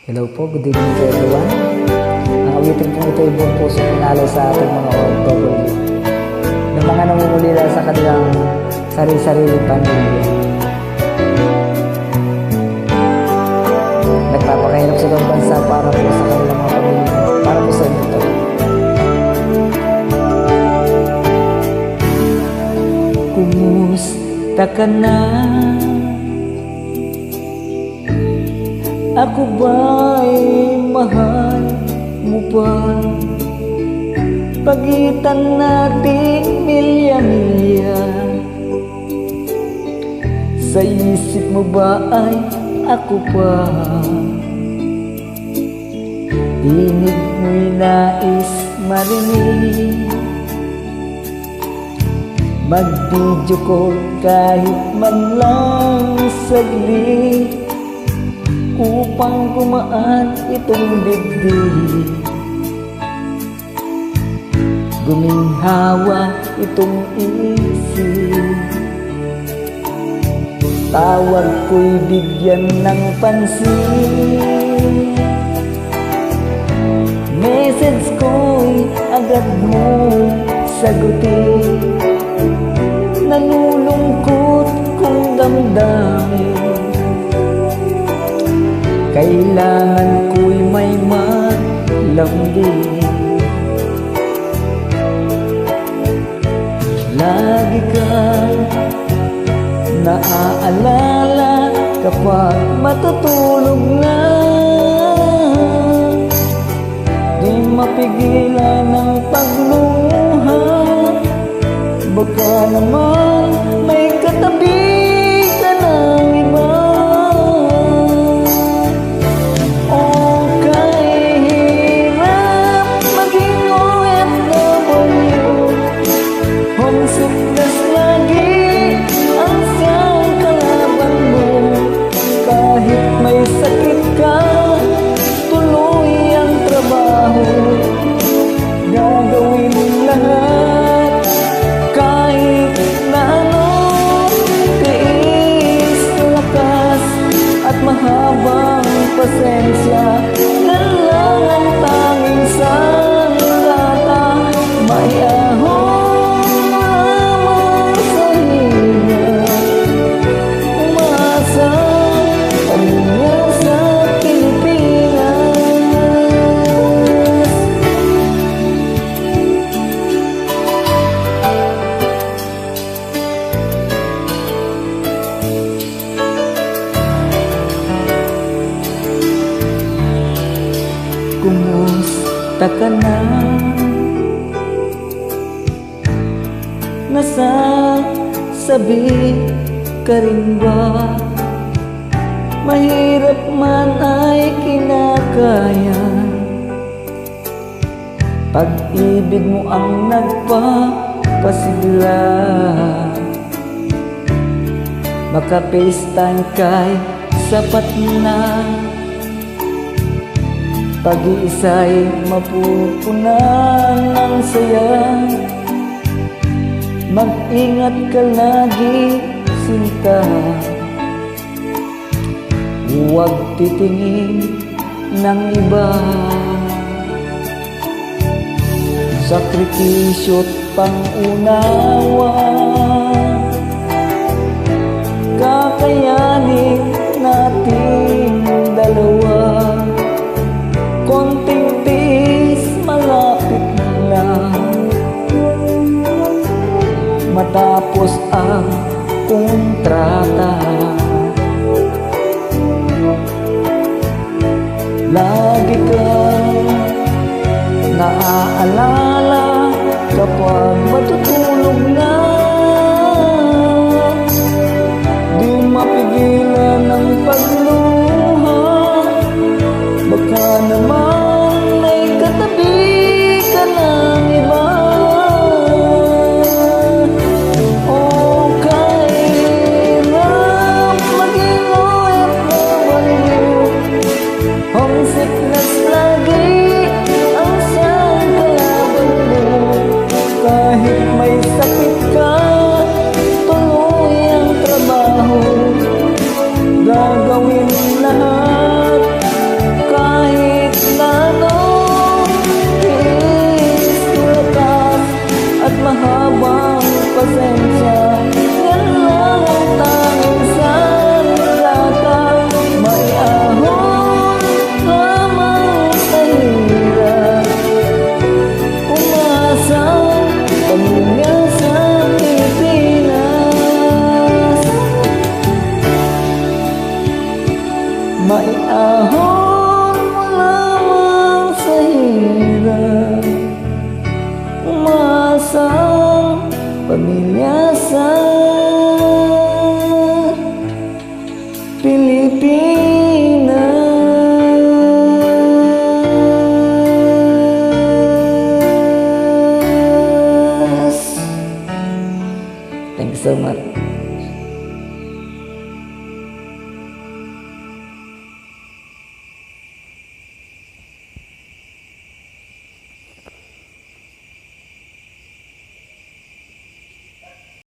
Hello po, good evening to everyone. Ang awitin pong ito ay buong puso pinalay sa ating mga OFW ng mga namumulila sa kanilang sarili-sariling pamilya. Nagpapakahirap sa ibang bansa para po sa kanilang mga pamilya, para po sa inyo ito. Kumusta ka na? Ako ba'y mahal mo pa? Pagitan natin milya-milya. Sa isip mo ba ay ako pa? Tinig mo'y nais marinig. Mag-video ko kahit man lang saglit, upang gumaan itong dibdib. Guminhawa itong isip. Tawag ko'y bigyan ng pansin. Message ko'y agad mo sagutin. Nalulungkot kong damdamin. Kailangan ko'y may malambing. Lagi kang naaalala kapag matutulog na. Di mapigilan ng pagluluha. Baka naman may katabi ka ng iba. Mahabang pasensya na lang ang tanging sandata. May ahon lamang sa hiya. Umasa pamilya sa Pilipinas. Kumusta ka na? Nasasabi ka rin ba? Mahirap man ay kinakaya. Pag-ibig mo ang nagpapasigla. Maka-FaceTime kay sapat na. Pag-iisa'y mapupunan ng saya. Mag-ingat ka lagi, sinta. Huwag titingin ng iba. Sakripisyo't pang-unawa kakayanin natin dalawa. Konting tiis, malapit na matapos ang kontrata. Lagi kang naaalala kapag matutulog na. Di mapigilan ng pagluha. Baka naman may katabi ka ng iba. O kahirap maging OFW. Homesickness lagi ang siyang kalaban mo. Kahit may sakit Ahon mo lamang sa hirap, umasang pamilya sa